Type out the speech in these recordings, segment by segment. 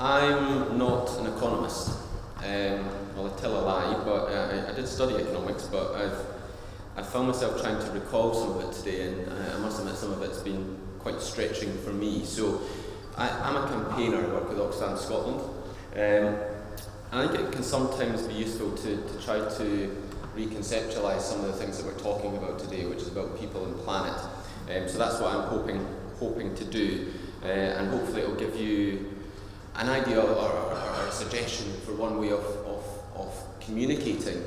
I'm not an economist. Well, I tell a lie, but I did study economics, but I've found myself trying to recall some of it today, and I must admit some of it's been quite stretching for me. So I'm a campaigner. I work with Oxfam Scotland. I think it can sometimes be useful to try to reconceptualise some of the things that we're talking about today, which is about people and planet. So that's what I'm hoping to do, and hopefully it will give you an idea or a suggestion for one way of communicating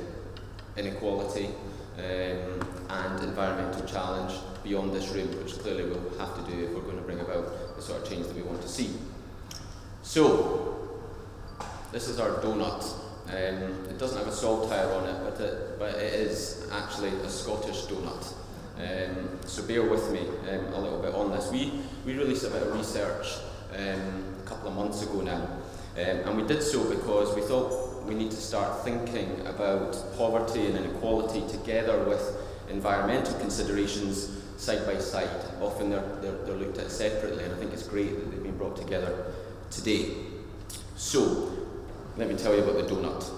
inequality and environmental challenge beyond this room, which clearly we'll have to do if we're going to bring about the sort of change that we want to see. So, this is our donut. It doesn't have a saltire on it, but it is actually a Scottish donut. So bear with me a little bit on this. We released a bit of research a couple of months ago now, and we did so because we thought we need to start thinking about poverty and inequality together with environmental considerations side by side. Often they're looked at separately, and I think it's great that they've been brought together today. So, let me tell you about the donut.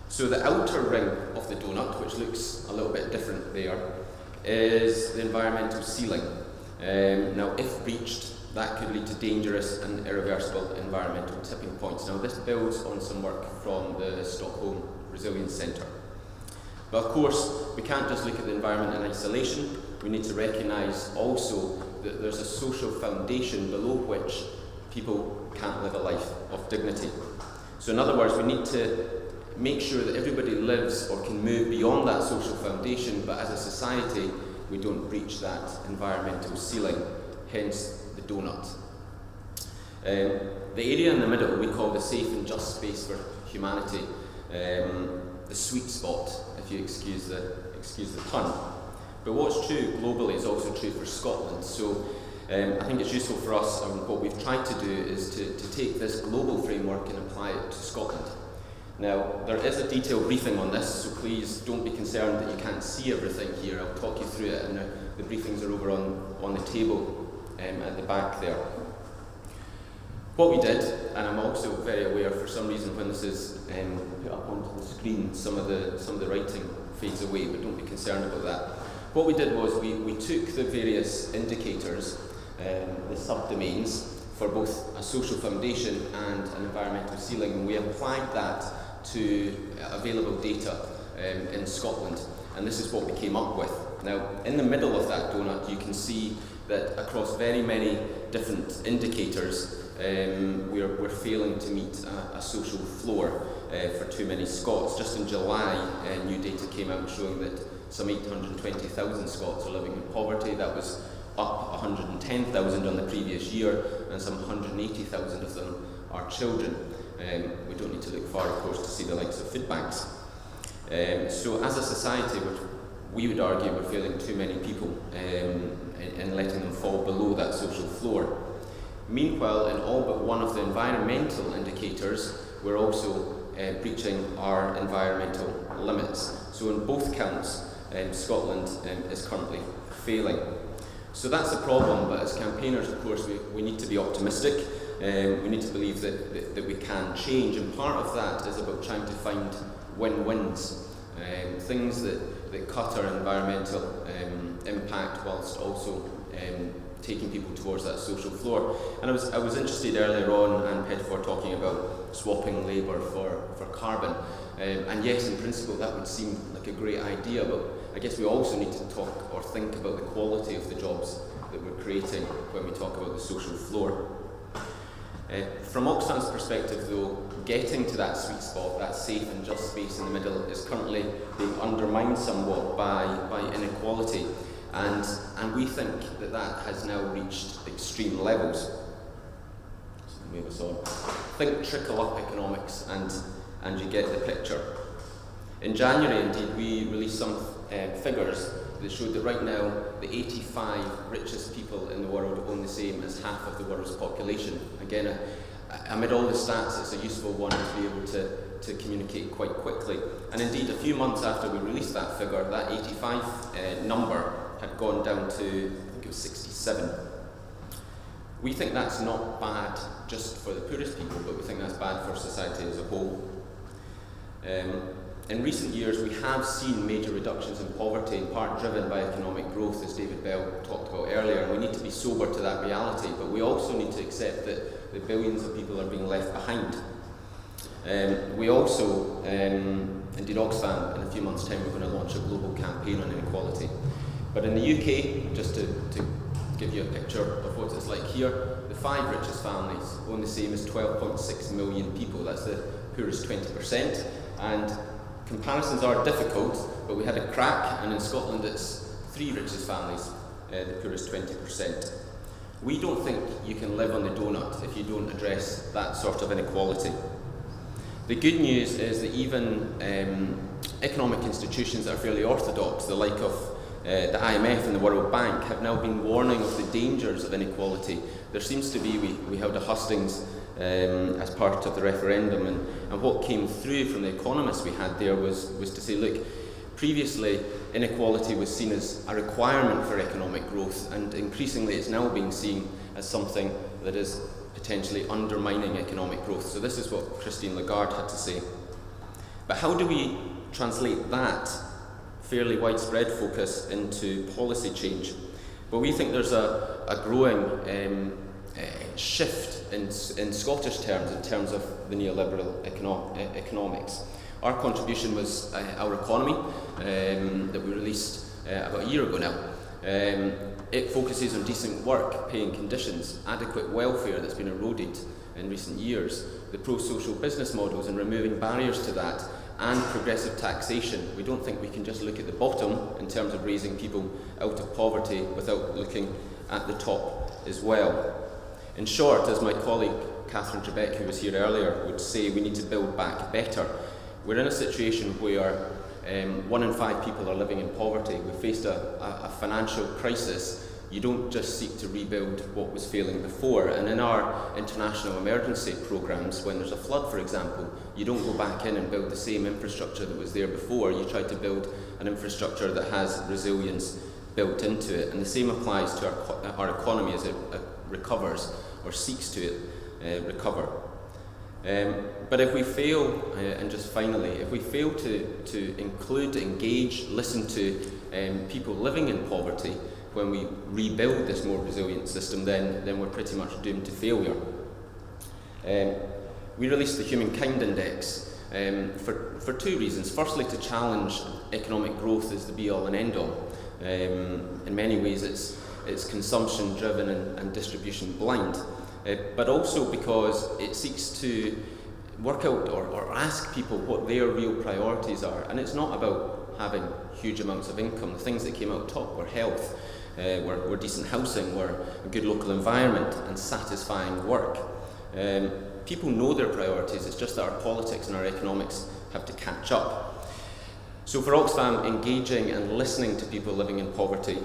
So the outer ring of the donut, which looks a little bit different there, is the environmental ceiling. Now, if breached, that could lead to dangerous and irreversible environmental tipping points. Now, this builds on some work from the Stockholm Resilience Centre. But of course, we can't just look at the environment in isolation. We need to recognise also that there's a social foundation below which people can't live a life of dignity. So in other words, we need to make sure that everybody lives or can move beyond that social foundation, but as a society, we don't breach that environmental ceiling, hence the donut. The area in the middle we call the safe and just space for humanity, the sweet spot, if you excuse the pun. But what's true globally is also true for Scotland. So I think it's useful for us, and what we've tried to do is to take this global framework and apply it to Scotland. Now, there is a detailed briefing on this, so please don't be concerned that you can't see everything here. I'll talk you through it, and the briefings are over on the table at the back there. What we did, and I'm also very aware for some reason when this is put up onto the screen, some of the writing fades away, but don't be concerned about that. What we did was we took the various indicators, the subdomains, for both a social foundation and an environmental ceiling, and we applied that to available data in Scotland, and this is what we came up with. Now, in the middle of that donut, you can see that across very many different indicators, we're failing to meet a social floor for too many Scots. Just in July, new data came out showing that some 820,000 Scots are living in poverty. That was up 110,000 on the previous year, and some 180,000 of them are children. We don't need to look far, of course, to see the likes of food banks. So as a society, we would argue we're failing too many people in letting them fall below that social floor. Meanwhile, in all but one of the environmental indicators, we're also breaching our environmental limits. So in both counts, Scotland is currently failing. So that's a problem, but as campaigners, of course, we need to be optimistic. We need to believe that we can change, and part of that is about trying to find win-wins, things that cut our environmental impact whilst also taking people towards that social floor. And I was interested earlier on, and Pedford talking about swapping labour for carbon. And yes, in principle, that would seem like a great idea, but I guess we also need to talk or think about the quality of the jobs that we're creating when we talk about the social floor. From Oxfam's perspective, though, getting to that sweet spot, that safe and just space in the middle, is currently being undermined somewhat by inequality. And we think that has now reached extreme levels. So move us on. Think trickle-up economics, and you get the picture. In January, indeed, we released some figures that showed that right now the 85 richest people in the world own the same as half of the world's population. Again, amid all the stats, it's a useful one to be able to communicate quite quickly. And indeed, a few months after we released that figure, that 85 number had gone down to, I think it was 67. We think that's not bad just for the poorest people, but we think that's bad for society as a whole. In recent years, we have seen major reductions in poverty, in part driven by economic growth, as David Bell talked about earlier, and we need to be sober to that reality, but we also need to accept that the billions of people are being left behind. We also, indeed Oxfam, in a few months' time, we're going to launch a global campaign on inequality. But in the UK, just to give you a picture of what it's like here, the 5 richest families own the same as 12.6 million people. That's the poorest 20%. And comparisons are difficult, but we had a crack, and in Scotland it's 3 richest families, the poorest 20%. We don't think you can live on the doughnut if you don't address that sort of inequality. The good news is that even economic institutions that are fairly orthodox, the like of the IMF and the World Bank, have now been warning of the dangers of inequality. There seems to be, we held a hustings as part of the referendum, and what came through from the economists we had there was to say, look, previously inequality was seen as a requirement for economic growth, and increasingly it's now being seen as something that is potentially undermining economic growth. So this is what Christine Lagarde had to say. But how do we translate that fairly widespread focus into policy change? Well, we think there's a growing shift in Scottish terms, in terms of the neoliberal economics. Our contribution was our economy that we released about a year ago now. It focuses on decent work, paying conditions, adequate welfare that's been eroded in recent years, the pro-social business models and removing barriers to that, and progressive taxation. We don't think we can just look at the bottom in terms of raising people out of poverty without looking at the top as well. In short, as my colleague Catherine Trebek, who was here earlier, would say, we need to build back better. We're in a situation where 1 in 5 people are living in poverty. We've faced a financial crisis. You don't just seek to rebuild what was failing before. And in our international emergency programmes, when there's a flood, for example, you don't go back in and build the same infrastructure that was there before. You try to build an infrastructure that has resilience built into it. And the same applies to our economy as it recovers, or seeks to recover. But if we fail, and just finally, if we fail to include, engage, listen to people living in poverty when we rebuild this more resilient system, then we're pretty much doomed to failure. We released the Humankind Index for 2 reasons. Firstly, to challenge economic growth as the be-all and end-all. In many ways, it's consumption driven and distribution blind, but also because it seeks to work out or ask people what their real priorities are. And it's not about having huge amounts of income. The things that came out top were health, were decent housing, were a good local environment and satisfying work. People know their priorities, it's just that our politics and our economics have to catch up. So for Oxfam, engaging and listening to people living in poverty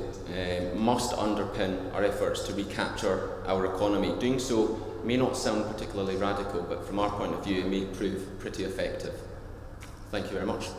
must underpin our efforts to recapture our economy. Doing so may not sound particularly radical, but from our point of view, it may prove pretty effective. Thank you very much.